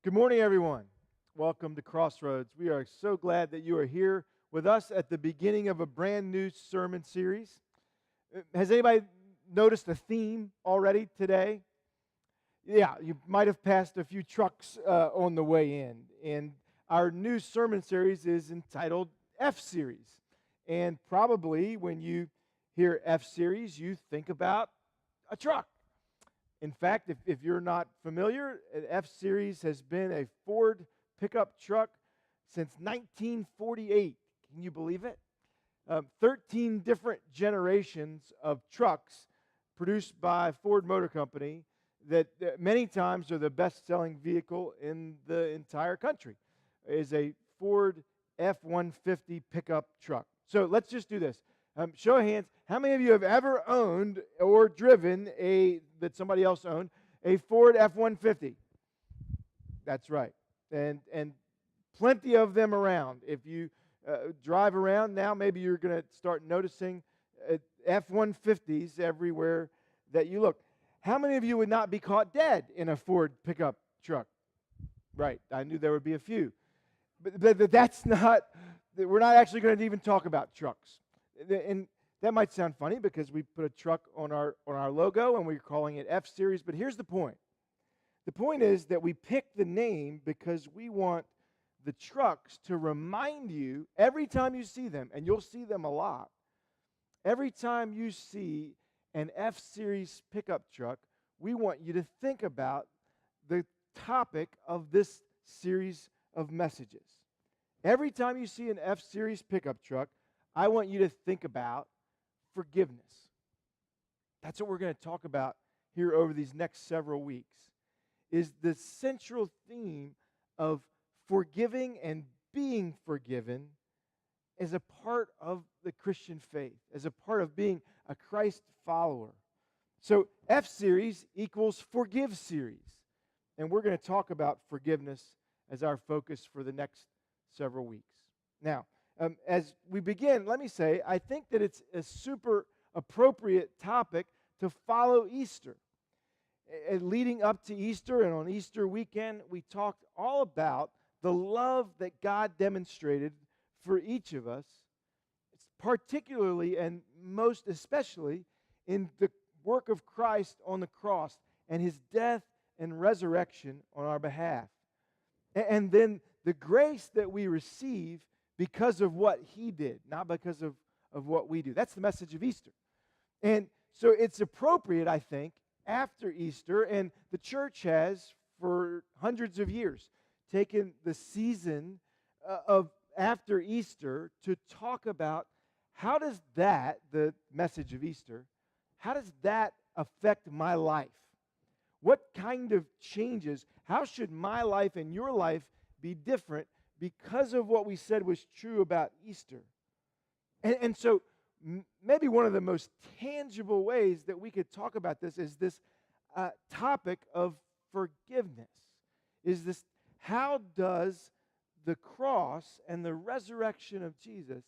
Good morning, everyone. Welcome to Crossroads. We are so glad that you are here with us at the beginning of a brand new sermon series. Has anybody noticed a theme already today? Yeah, you might have passed a few trucks on the way in. And our new sermon series is entitled F Series. And probably when you hear F Series, you think about a truck. In fact, if you're not familiar, an F-Series has been a Ford pickup truck since 1948. Can you believe it? 13 different generations of trucks produced by Ford Motor Company that many times are the best-selling vehicle in the entire country, is a Ford F-150 pickup truck. So let's just do this. Show of hands, how many of you have ever owned or driven that somebody else owned, a Ford F-150? That's right. And plenty of them around. If you drive around now, maybe you're going to start noticing F-150s everywhere that you look. How many of you would not be caught dead in a Ford pickup truck? Right. I knew there would be a few. But that's not, we're not actually going to even talk about trucks. And that might sound funny because we put a truck on our logo and we're calling it F Series, but here's the point. The point is that we picked the name because we want the trucks to remind you every time you see them, and you'll see them a lot, every time you see an F Series pickup truck, we want you to think about the topic of this series of messages. Every time you see an F Series pickup truck, I want you to think about forgiveness. That's what we're going to talk about here over these next several weeks, is the central theme of forgiving and being forgiven as a part of the Christian faith, as a part of being a Christ follower. So F-Series equals Forgive Series, and we're going to talk about forgiveness as our focus for the next several weeks. Now, as we begin, let me say, I think that it's a super appropriate topic to follow Easter. Leading up to Easter and on Easter weekend, we talked all about the love that God demonstrated for each of us, particularly and most especially in the work of Christ on the cross and his death and resurrection on our behalf. And then the grace that we receive because of what he did, not because of what we do. That's the message of Easter. And so it's appropriate, I think, after Easter, and the church has, for hundreds of years, taken the season of after Easter to talk about how does that, the message of Easter, how does that affect my life? What kind of changes? How should my life and your life be different because of what we said was true about Easter? And so maybe one of the most tangible ways that we could talk about this is this topic of forgiveness. Is this, how does the cross and the resurrection of Jesus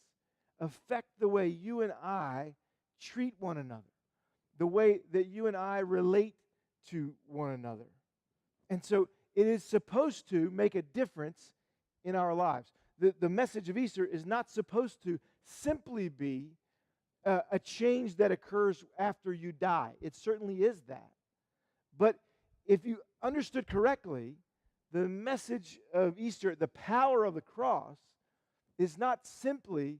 affect the way you and I treat one another, the way that you and I relate to one another? And so it is supposed to make a difference in our lives. The message of Easter is not supposed to simply be a change that occurs after you die. It certainly is that. But if you understood correctly, the message of Easter, the power of the cross, is not simply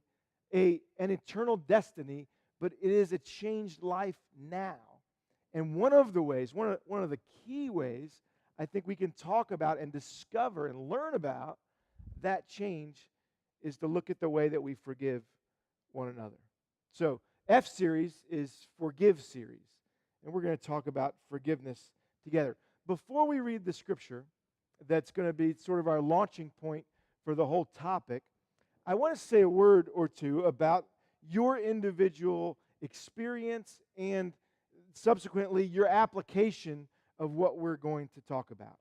an eternal destiny, but it is a changed life now. And one of the ways, one of the key ways I think we can talk about and discover and learn about that change is to look at the way that we forgive one another. So F Series is Forgive Series, and we're going to talk about forgiveness together. Before we read the scripture that's going to be sort of our launching point for the whole topic, I want to say a word or two about your individual experience and subsequently your application of what we're going to talk about.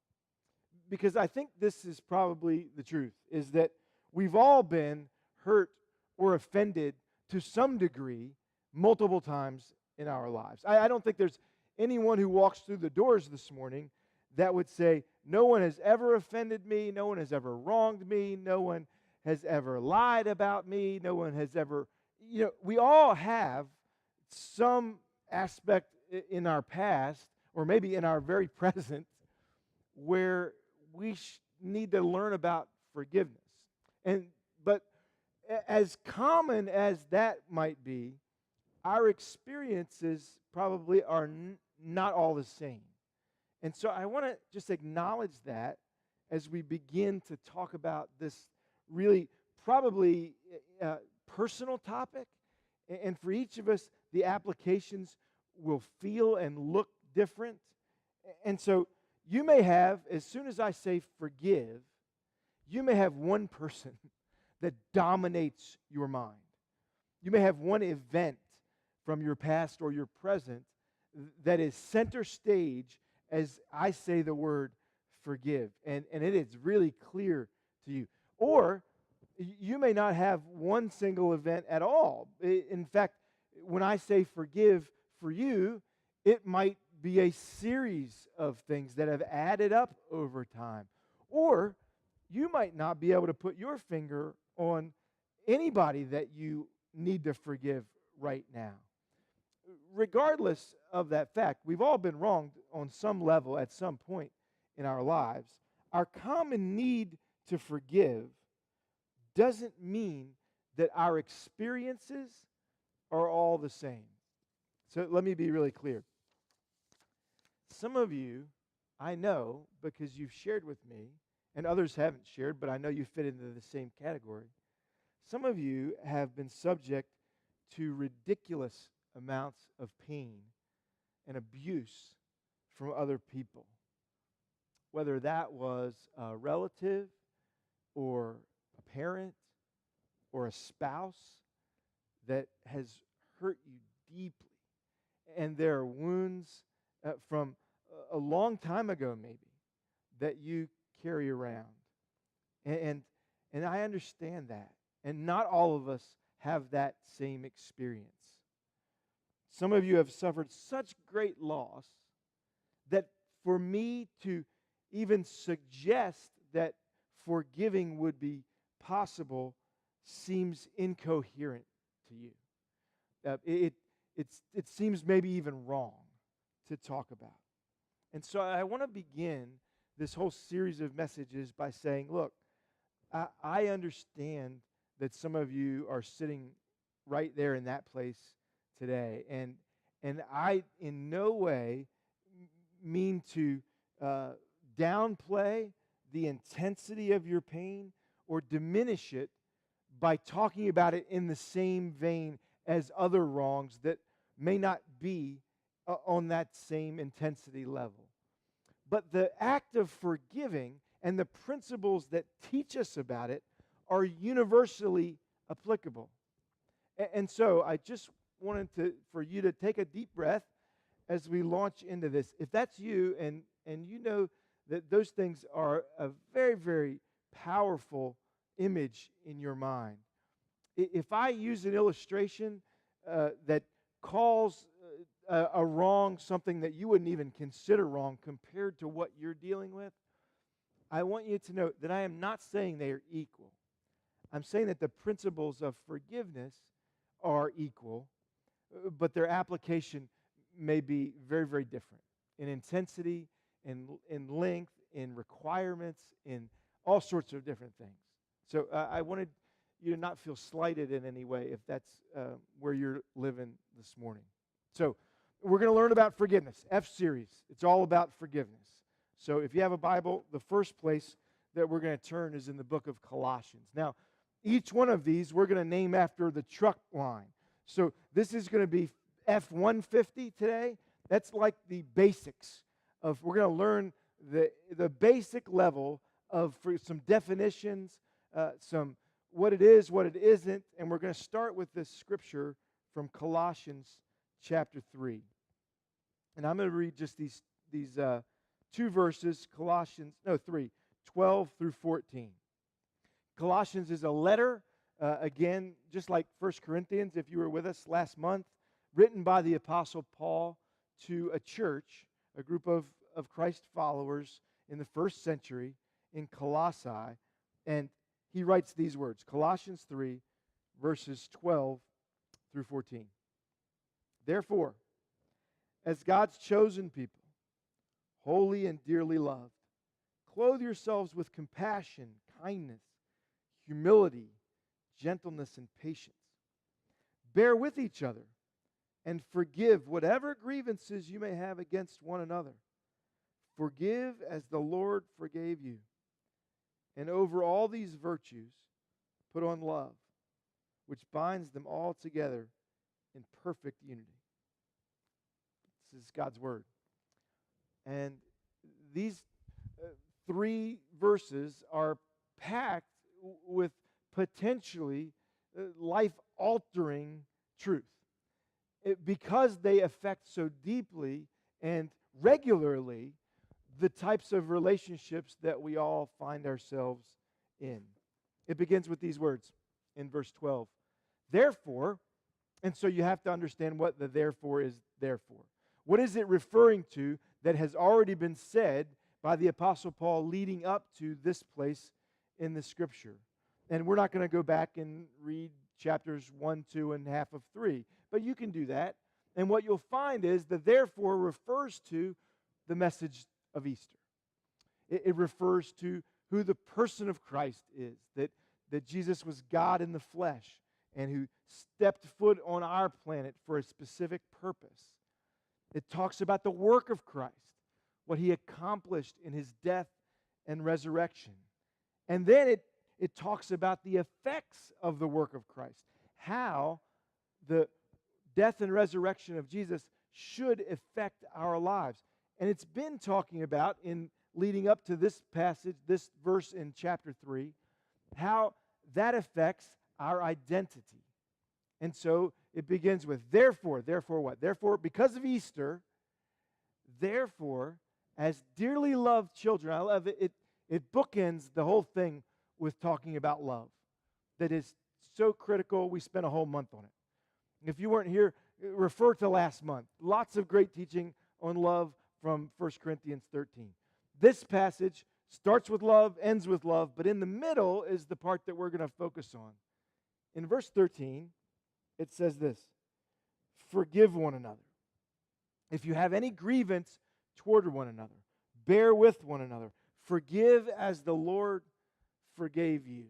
Because I think this is probably the truth, is that we've all been hurt or offended to some degree multiple times in our lives. I don't think there's anyone who walks through the doors this morning that would say, no one has ever offended me, no one has ever wronged me, no one has ever lied about me, no one has ever, we all have some aspect in our past, or maybe in our very present, where we need to learn about forgiveness. But as common as that might be, our experiences probably are not all the same. And so I want to just acknowledge that as we begin to talk about this really probably personal topic. And for each of us, the applications will feel and look different. And so you may have, as soon as I say forgive, you may have one person that dominates your mind. You may have one event from your past or your present that is center stage as I say the word forgive. And it is really clear to you. Or you may not have one single event at all. In fact, when I say forgive for you, it might be a series of things that have added up over time. Or you might not be able to put your finger on anybody that you need to forgive right now. Regardless of that fact, we've all been wronged on some level at some point in our lives. Our common need to forgive doesn't mean that our experiences are all the same. So let me be really clear. Some of you, I know, because you've shared with me, and others haven't shared, but I know you fit into the same category. Some of you have been subject to ridiculous amounts of pain and abuse from other people, whether that was a relative or a parent or a spouse that has hurt you deeply. And there are wounds from a long time ago maybe that you carry around. And I understand that. And not all of us have that same experience. Some of you have suffered such great loss that for me to even suggest that forgiving would be possible seems incoherent to you. It seems maybe even wrong to talk about. And so I want to begin this whole series of messages by saying, look, I understand that some of you are sitting right there in that place today. And I in no way mean to downplay the intensity of your pain or diminish it by talking about it in the same vein as other wrongs that may not be on that same intensity level. But the act of forgiving and the principles that teach us about it are universally applicable. And so I just wanted for you to take a deep breath as we launch into this. If that's you and you know that those things are a very, very powerful image in your mind. If I use an illustration that calls a wrong something that you wouldn't even consider wrong compared to what you're dealing with, I want you to know that I am not saying they are equal. I'm saying that the principles of forgiveness are equal, but their application may be very, very different in intensity, in length, in requirements, in all sorts of different things. So I wanted you to not feel slighted in any way if that's where you're living this morning. So we're going to learn about forgiveness. F-series. It's all about forgiveness. So if you have a Bible, the first place that we're going to turn is in the book of Colossians. Now, each one of these we're going to name after the truck line. So this is going to be F-150 today. That's like the basics of, we're going to learn the basic level of for some definitions, some what it is, what it isn't, and we're going to start with this scripture from Colossians chapter 3. And I'm going to read just these two verses, 3, 12 through 14. Colossians is a letter, again, just like 1 Corinthians, if you were with us last month, written by the Apostle Paul to a church, a group of of Christ followers in the first century in Colossae, and he writes these words, Colossians 3, verses 12 through 14. Therefore, as God's chosen people, holy and dearly loved, clothe yourselves with compassion, kindness, humility, gentleness, and patience. Bear with each other and forgive whatever grievances you may have against one another. Forgive as the Lord forgave you. And over all these virtues, put on love, which binds them all together in perfect unity. This is God's word. And these three verses are packed with potentially life-altering truth. Because they affect so deeply and regularly the types of relationships that we all find ourselves in. It begins with these words in verse 12. Therefore, and so you have to understand what the therefore is there for. What is it referring to that has already been said by the Apostle Paul leading up to this place in the Scripture? And we're not going to go back and read chapters 1, 2, and half of 3, but you can do that. And what you'll find is the therefore refers to the message of Easter. It refers to who the person of Christ is, that Jesus was God in the flesh and who stepped foot on our planet for a specific purpose. It talks about the work of Christ, what he accomplished in his death and resurrection. And then it talks about the effects of the work of Christ, how the death and resurrection of Jesus should affect our lives. And it's been talking about, in leading up to this passage, this verse in chapter 3, how that affects our identity. And so it begins with, therefore what? Therefore, because of Easter, therefore, as dearly loved children, I love it, it bookends the whole thing with talking about love. That is so critical, we spent a whole month on it. If you weren't here, refer to last month. Lots of great teaching on love from 1 Corinthians 13. This passage starts with love, ends with love, but in the middle is the part that we're going to focus on. In verse 13, it says this, forgive one another. If you have any grievance toward one another, bear with one another. Forgive as the Lord forgave you.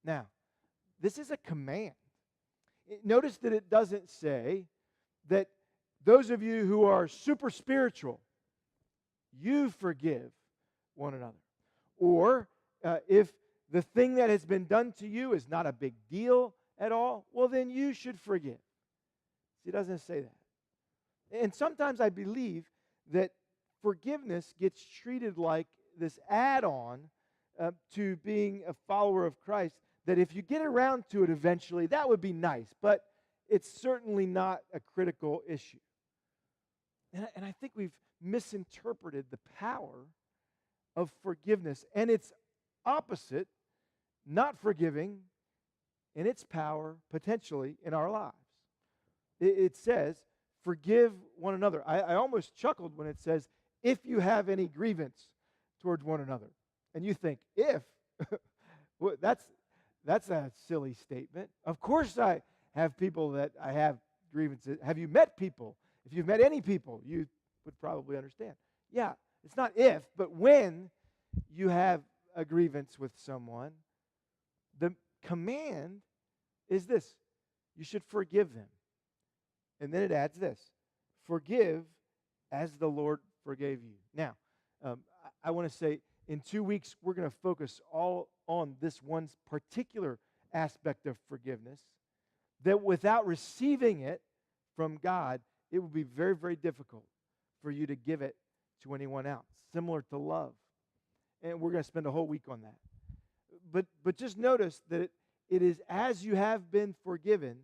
Now, this is a command. Notice that it doesn't say that those of you who are super spiritual, you forgive one another. Or if the thing that has been done to you is not a big deal at all, well, then you should forgive. See, it doesn't say that. And sometimes I believe that forgiveness gets treated like this add-on to being a follower of Christ, that if you get around to it eventually, that would be nice, but it's certainly not a critical issue. And I think we've misinterpreted the power of forgiveness and its opposite, not forgiving, and its power potentially in our lives. It says, forgive one another. I almost chuckled when it says, if you have any grievance towards one another. And you think, if? Well, that's a silly statement. Of course I have people that I have grievances. Have you met people? If you've met any people, you would probably understand. Yeah, it's not if, but when you have a grievance with someone, the command is this. You should forgive them. And then it adds this. Forgive as the Lord forgave you. Now, I want to say in 2 weeks, we're going to focus all on this one particular aspect of forgiveness, that without receiving it from God, it would be very, very difficult for you to give it to anyone else, similar to love. And we're going to spend a whole week on that. But just notice that it is as you have been forgiven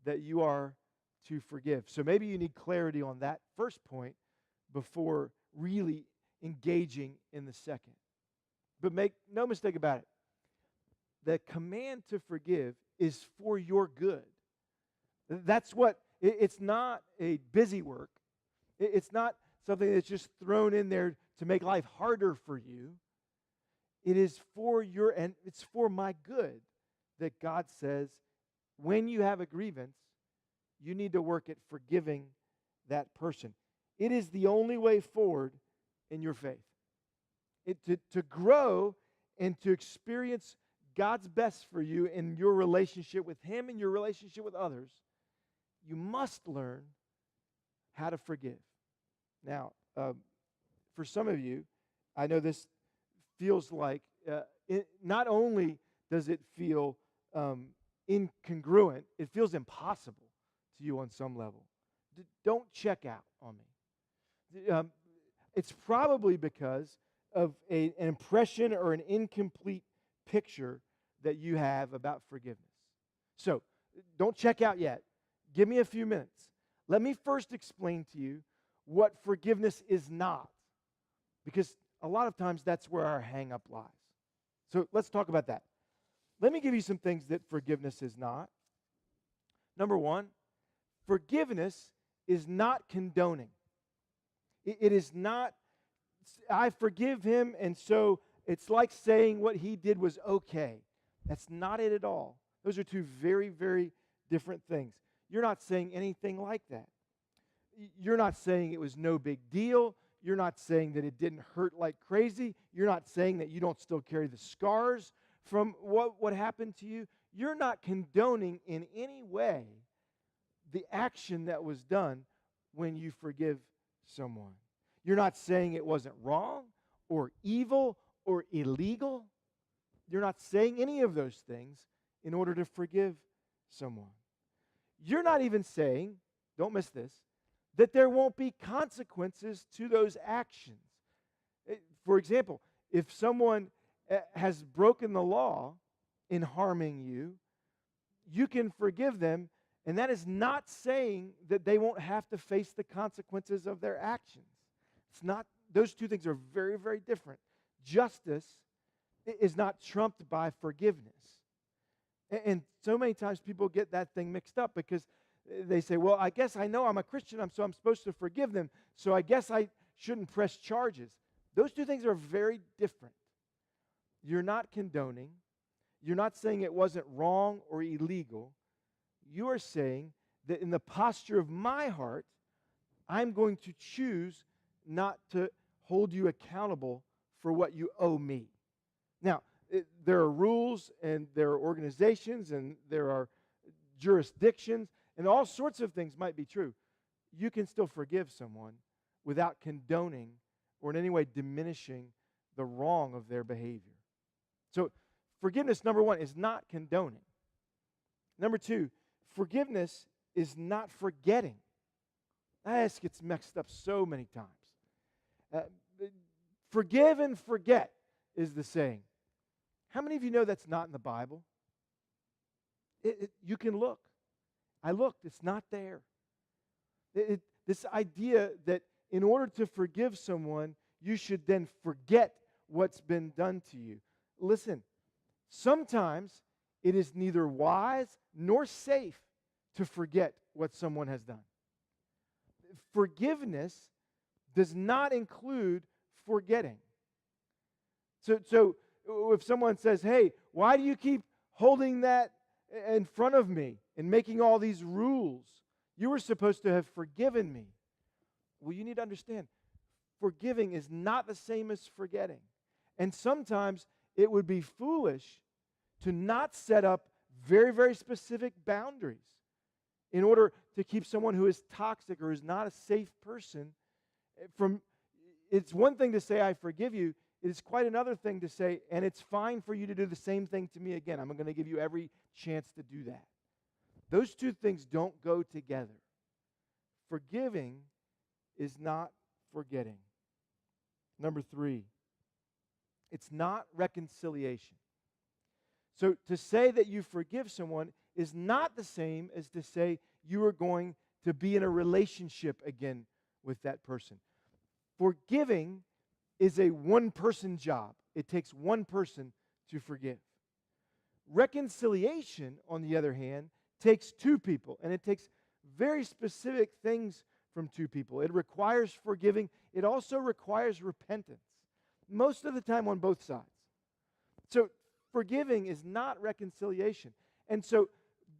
that you are to forgive. So maybe you need clarity on that first point before really engaging in the second. But make no mistake about it. The command to forgive is for your good. That's what, it's not a busy work. It's not something that's just thrown in there to make life harder for you. It is for your, and it's for my good that God says, when you have a grievance, you need to work at forgiving that person. It is the only way forward in your faith. To grow and to experience God's best for you in your relationship with Him and your relationship with others, you must learn how to forgive. Now, for some of you, I know this feels like, not only does it feel incongruent, it feels impossible to you on some level. Don't check out on me. It's probably because of an impression or an incomplete picture that you have about forgiveness. So, don't check out yet. Give me a few minutes. Let me first explain to you what forgiveness is not, because a lot of times that's where our hang-up lies. So let's talk about that. Let me give you some things that forgiveness is not. Number one, forgiveness is not condoning. It is not, I forgive him, and so it's like saying what he did was okay. That's not it at all. Those are two very, very different things. You're not saying anything like that. You're not saying it was no big deal. You're not saying that it didn't hurt like crazy. You're not saying that you don't still carry the scars from what happened to you. You're not condoning in any way the action that was done when you forgive someone. You're not saying it wasn't wrong or evil or illegal. You're not saying any of those things in order to forgive someone. You're not even saying, don't miss this, that there won't be consequences to those actions. For example, if someone has broken the law in harming you, you can forgive them, and that is not saying that they won't have to face the consequences of their actions. It's not, those two things are very, very different. Justice is not trumped by forgiveness. And so many times people get that thing mixed up because they say, well, I guess I know I'm a Christian, so I'm supposed to forgive them, so I guess I shouldn't press charges. Those two things are very different. You're not condoning. You're not saying it wasn't wrong or illegal. You are saying that in the posture of my heart, I'm going to choose not to hold you accountable for what you owe me. Now, there are rules, and there are organizations, and there are jurisdictions, and all sorts of things might be true. You can still forgive someone without condoning or in any way diminishing the wrong of their behavior. So, forgiveness, number one, is not condoning. Number two, forgiveness is not forgetting. That gets mixed up so many times. Forgive and forget is the saying. How many of you know that's not in the Bible? You can look. I looked. It's not there. This idea that in order to forgive someone, you should then forget what's been done to you. Listen, sometimes it is neither wise nor safe to forget what someone has done. Forgiveness does not include forgetting. So if someone says, hey, why do you keep holding that in front of me and making all these rules? You were supposed to have forgiven me. Well, you need to understand, forgiving is not the same as forgetting. And sometimes it would be foolish to not set up very, very specific boundaries in order to keep someone who is toxic or is not a safe person from. It's one thing to say, I forgive you. It is quite another thing to say, and it's fine for you to do the same thing to me again. I'm going to give you every chance to do that. Those two things don't go together. Forgiving is not forgetting. Number three, it's not reconciliation. So to say that you forgive someone is not the same as to say you are going to be in a relationship again with that person. Forgiving is a one-person job. It takes one person to forgive. Reconciliation, on the other hand, takes two people, and it takes very specific things from two people. It requires forgiving it also requires repentance, most of the time on both sides. So forgiving is not reconciliation. And so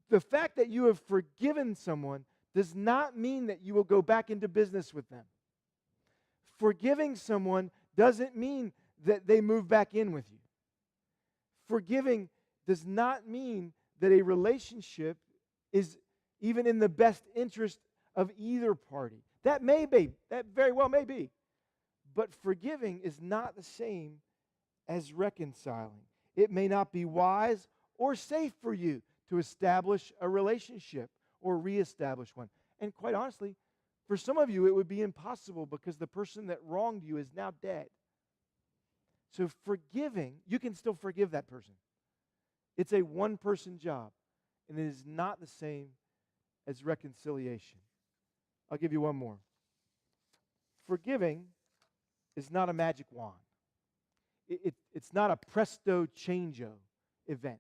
the fact that you have forgiven someone does not mean that you will go back into business with them. Forgiving someone doesn't mean that they move back in with you. Forgiving does not mean that a relationship is even in the best interest of either party. That may be, that very well may be. But forgiving is not the same as reconciling. It may not be wise or safe for you to establish a relationship or reestablish one. And quite honestly, for some of you, it would be impossible because the person that wronged you is now dead. So forgiving, you can still forgive that person. It's a one-person job, and it is not the same as reconciliation. I'll give you one more. Forgiving is not a magic wand. It's not a presto changeo event.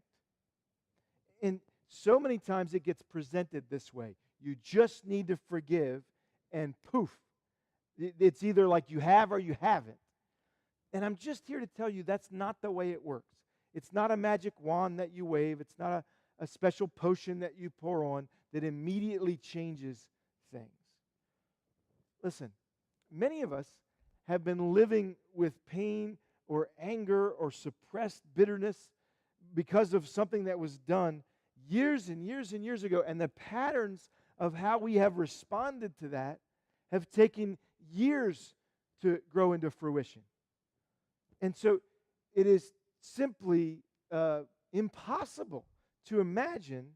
And so many times it gets presented this way. You just need to forgive, and poof. It's either like you have or you haven't. And I'm just here to tell you that's not the way it works. It's not a magic wand that you wave. It's not a special potion that you pour on that immediately changes things. Listen, many of us have been living with pain or anger or suppressed bitterness because of something that was done years and years and years ago. And the patterns of how we have responded to that have taken years to grow into fruition. And so it is simply impossible to imagine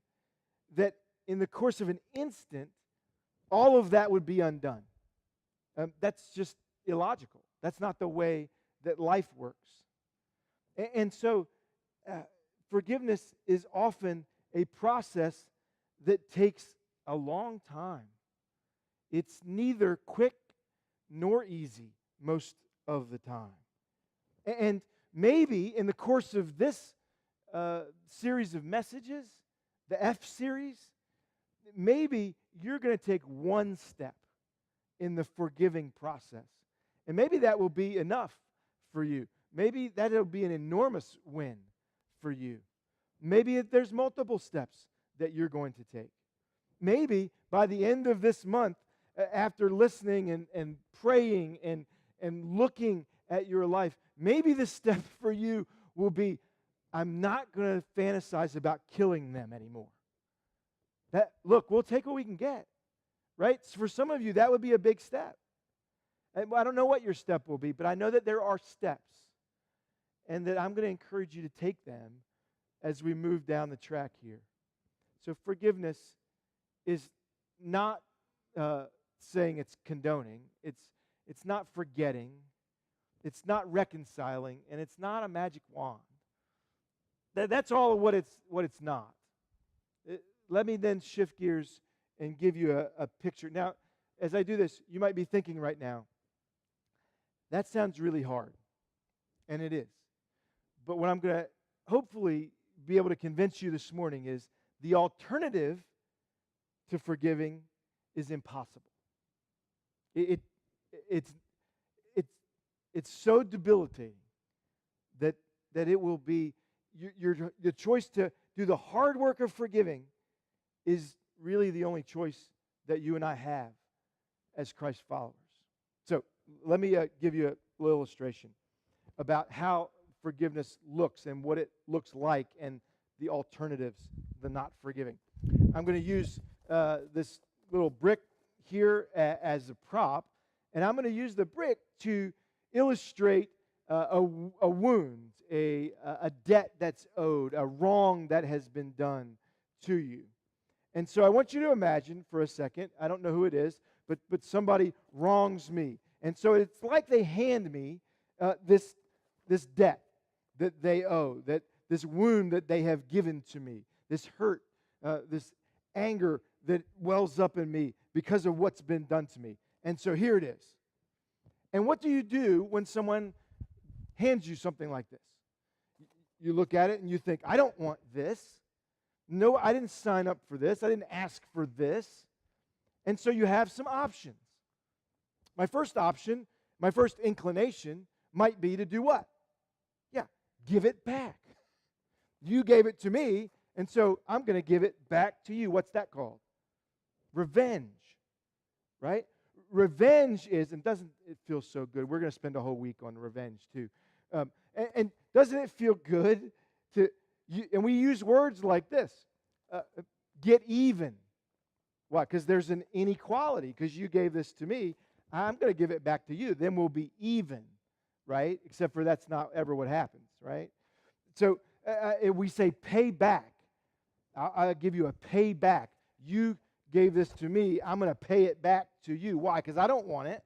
that in the course of an instant, all of that would be undone. That's just illogical. That's not the way that life works. And so forgiveness is often a process that takes a long time. It's neither quick nor easy most of the time. And maybe in the course of this series of messages, the F series, maybe you're going to take one step in the forgiving process. And maybe that will be enough for you. Maybe that will be an enormous win for you. Maybe there's multiple steps that you're going to take. Maybe by the end of this month, after listening and praying and looking at your life, maybe the step for you will be, I'm not going to fantasize about killing them anymore. Look, we'll take what we can get, right? So for some of you, that would be a big step. And I don't know what your step will be, but I know that there are steps, and that I'm going to encourage you to take them as we move down the track here. So forgiveness is not saying it's condoning. It's not forgetting. It's not reconciling, and it's not a magic wand. That's all what it's not. Let me then shift gears and give you a picture. Now, as I do this, you might be thinking right now, that sounds really hard, and it is. But what I'm going to hopefully be able to convince you this morning is the alternative to forgiving is impossible. It's so debilitating that it will be the choice to do the hard work of forgiving is really the only choice that you and I have as Christ followers. So let me give you a little illustration about how forgiveness looks and what it looks like and the alternatives, the not forgiving. I'm going to use this little brick here as a prop, and I'm going to use the brick to illustrate a wound, a debt that's owed, a wrong that has been done to you. And so I want you to imagine for a second, I don't know who it is, but somebody wrongs me. And so it's like they hand me this debt that they owe, that this wound that they have given to me, this hurt, this anger that wells up in me because of what's been done to me. And so here it is. And what do you do when someone hands you something like this? You look at it and you think, I don't want this. No, I didn't sign up for this. I didn't ask for this. And so you have some options. My first option My first inclination might be to do what? Yeah, give it back. You gave it to me, and so I'm going to give it back to you. What's that called? Revenge, right? Revenge is, and doesn't it feel so good? We're going to spend a whole week on revenge too. And doesn't it feel good to, and we use words like this, get even. Why? Because there's an inequality. Because you gave this to me, I'm going to give it back to you. Then we'll be even, right? Except for that's not ever what happens, right? So we say pay back. I'll give you a payback. You gave this to me. I'm going to pay it back to you. Why? Because I don't want it.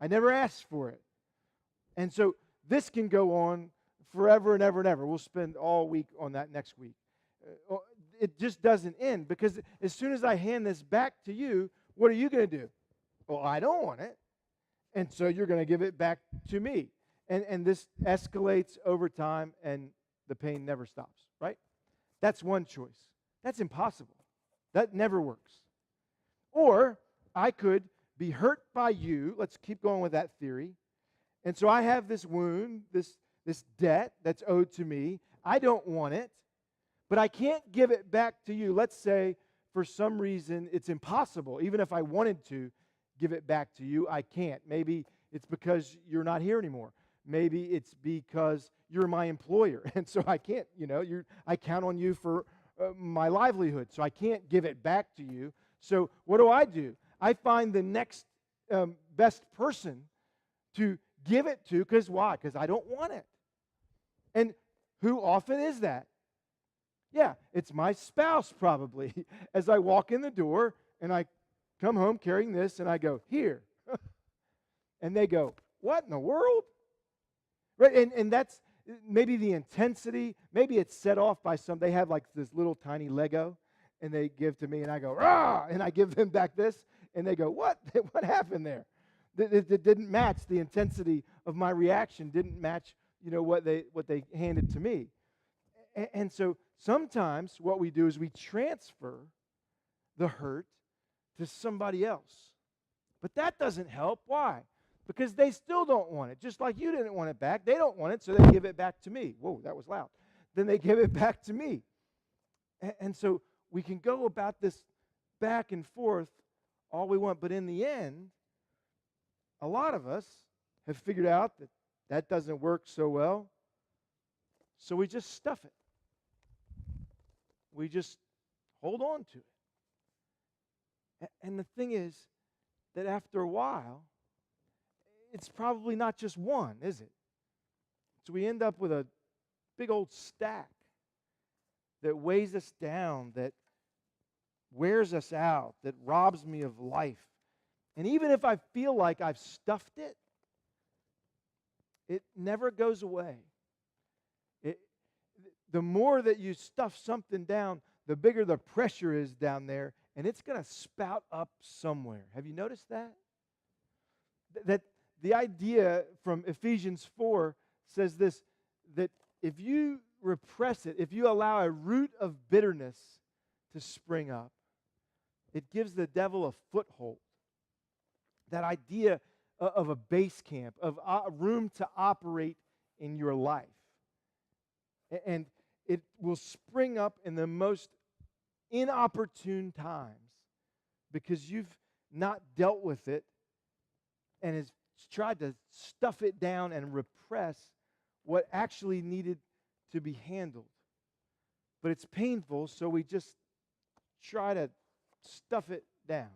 I never asked for it. And so this can go on forever and ever and ever. We'll spend all week on that next week. It just doesn't end, because as soon as I hand this back to you, what are you going to do? Well, I don't want it. And so you're going to give it back to me. And this escalates over time, and the pain never stops, right? That's one choice. That's impossible. That never works. Or I could be hurt by you. Let's keep going with that theory. And so I have this wound, this debt that's owed to me. I don't want it, but I can't give it back to you. Let's say for some reason it's impossible. Even if I wanted to give it back to you, I can't. Maybe it's because you're not here anymore. Maybe it's because you're my employer, and so I can't, I count on you for my livelihood, so I can't give it back to you. So what do? I find the next best person to give it to, because why? Because I don't want it. And who often is that? Yeah, it's my spouse probably. As I walk in the door and I come home carrying this and I go, here. And they go, what in the world? Right, and that's maybe the intensity. Maybe it's set off by they have like this little tiny Lego, and they give to me, and I go, rah, and I give them back this, and they go, what? What happened there? It didn't match the intensity of my reaction, didn't match, what they handed to me. And so sometimes what we do is we transfer the hurt to somebody else. But that doesn't help. Why? Because they still don't want it. Just like you didn't want it back. They don't want it, so they give it back to me. Whoa, that was loud. Then they give it back to me. And so we can go about this back and forth all we want. But in the end, a lot of us have figured out that doesn't work so well. So we just stuff it. We just hold on to it. And the thing is that after a while, it's probably not just one, is it? So we end up with a big old stack that weighs us down, that wears us out, that robs me of life. And even if I feel like I've stuffed it, it never goes away. The more that you stuff something down, the bigger the pressure is down there, and it's going to spout up somewhere. Have you noticed that? That the idea from Ephesians 4 says this, that if you repress it, if you allow a root of bitterness to spring up, it gives the devil a foothold. That idea of a base camp, of a room to operate in your life. And it will spring up in the most inopportune times because you've not dealt with it and has tried to stuff it down and repress what actually needed to be handled. But it's painful, so we just try to stuff it down.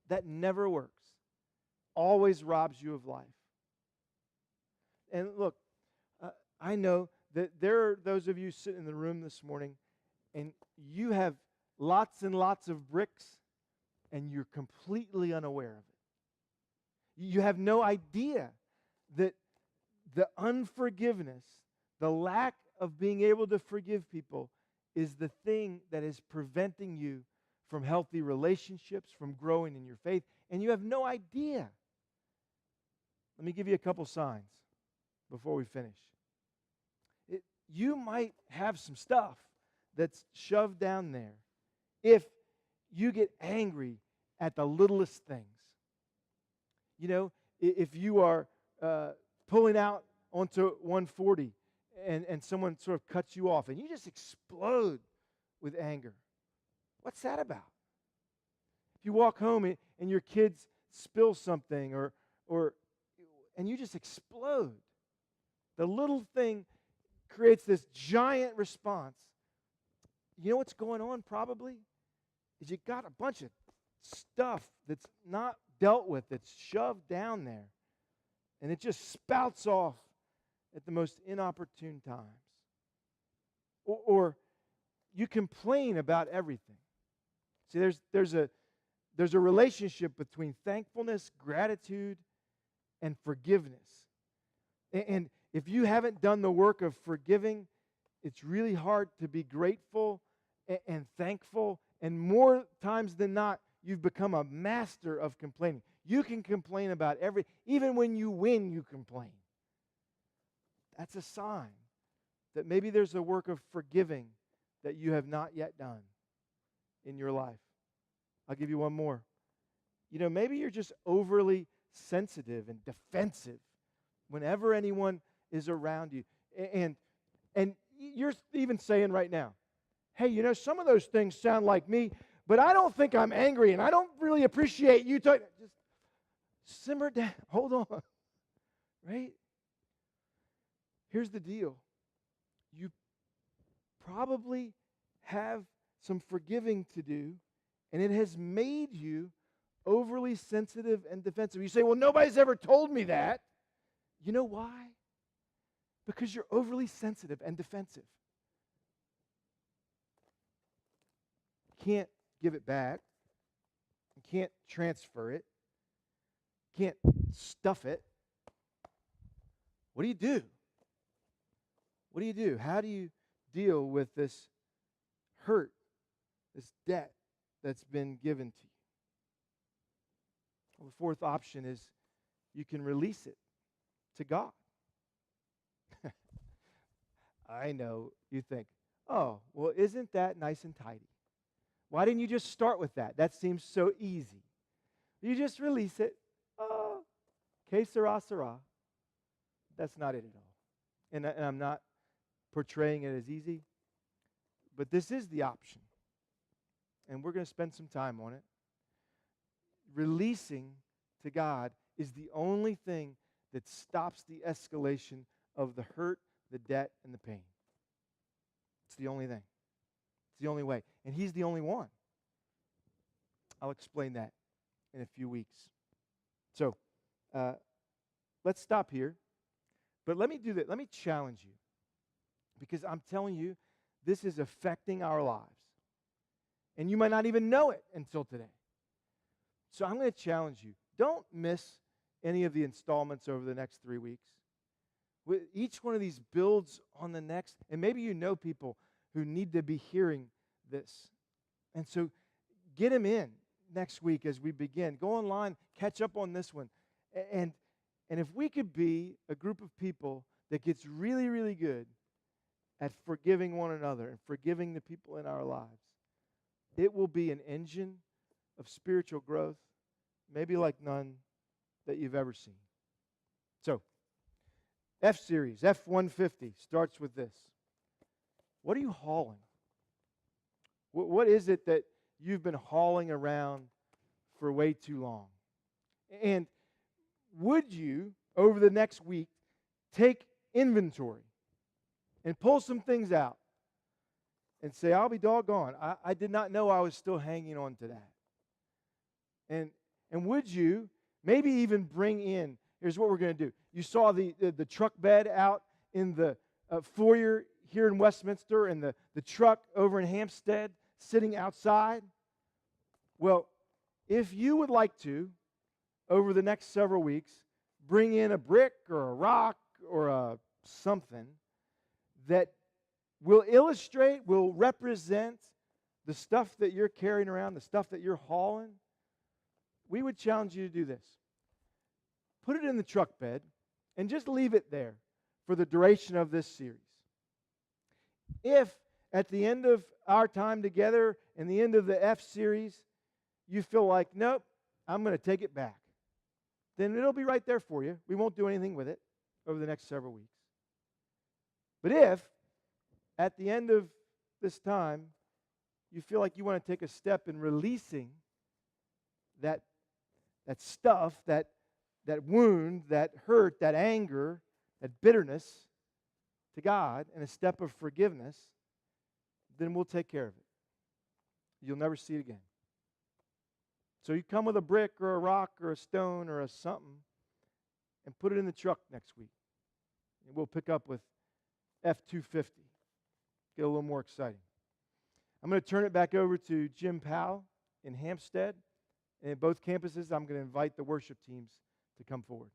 That never works. Always robs you of life. And look, I know that there are those of you sitting in the room this morning, and you have lots and lots of bricks, and you're completely unaware of it. You have no idea that the unforgiveness, the lack of being able to forgive people, is the thing that is preventing you from healthy relationships, from growing in your faith, and you have no idea. Let me give you a couple signs before we finish. You might have some stuff that's shoved down there if you get angry at the littlest things. You know, if you are pulling out onto 140 and someone sort of cuts you off and you just explode with anger. What's that about? If you walk home and your kids spill something and you just explode. The little thing creates this giant response. You know what's going on probably? Is you got a bunch of stuff that's not dealt with, that's shoved down there. And it just spouts off at the most inopportune times. Or you complain about everything. See, there's a relationship between thankfulness, gratitude, and forgiveness. And if you haven't done the work of forgiving, it's really hard to be grateful and thankful. And more times than not, you've become a master of complaining. You can complain about even when you win, you complain. That's a sign that maybe there's a work of forgiving that you have not yet done in your life. I'll give you one more. Maybe you're just overly sensitive and defensive whenever anyone is around you. And you're even saying right now, hey, some of those things sound like me, but I don't think I'm angry, and I don't really appreciate you talking. Just simmer down. Hold on. Right? Here's the deal. You probably have some forgiving to do, and it has made you overly sensitive and defensive. You say, well, nobody's ever told me that. You know why? Because you're overly sensitive and defensive. You can't give it back. You can't transfer it. You can't stuff it. What do you do? What do you do? How do you deal with this hurt, this debt that's been given to you? Well, the fourth option is you can release it to God. I know you think, oh, well, isn't that nice and tidy? Why didn't you just start with that? That seems so easy. You just release it. Oh, que sera, sera. That's not it at all. And I'm not portraying it as easy, but this is the option. And we're going to spend some time on it. Releasing to God is the only thing that stops the escalation of the hurt, the debt, and the pain. It's the only thing. It's the only way. And He's the only one. I'll explain that in a few weeks. So, let's stop here. But let me do that. Let me challenge you. Because I'm telling you, this is affecting our lives. And you might not even know it until today. So I'm going to challenge you. Don't miss any of the installments over the next 3 weeks. Each one of these builds on the next. And maybe you know people who need to be hearing this. And so get them in next week as we begin. Go online, catch up on this one. And if we could be a group of people that gets really, really good at forgiving one another and forgiving the people in our lives, it will be an engine of spiritual growth, maybe like none that you've ever seen. So, F-Series, F-150, starts with this. What are you hauling? What is it that you've been hauling around for way too long? And would you, over the next week, take inventory and pull some things out and say, I'll be doggone, I did not know I was still hanging on to that. And would you maybe even bring in, here's what we're going to do. You saw the truck bed out in the foyer here in Westminster and the truck over in Hampstead sitting outside. Well, if you would like to, over the next several weeks, bring in a brick or a rock or something that will illustrate, will represent the stuff that you're carrying around, the stuff that you're hauling, we would challenge you to do this. Put it in the truck bed and just leave it there for the duration of this series. If at the end of our time together and the end of the F series, you feel like, nope, I'm going to take it back. then it'll be right there for you. We won't do anything with it over the next several weeks. But if, at the end of this time, you feel like you want to take a step in releasing that stuff, that wound, that hurt, that anger, that bitterness to God, and a step of forgiveness, then we'll take care of it. You'll never see it again. So you come with a brick or a rock or a stone or a something and put it in the truck next week. And we'll pick up with F-250. Get a little more exciting. I'm going to turn it back over to Jim Powell in Hampstead. And at both campuses, I'm going to invite the worship teams to come forward.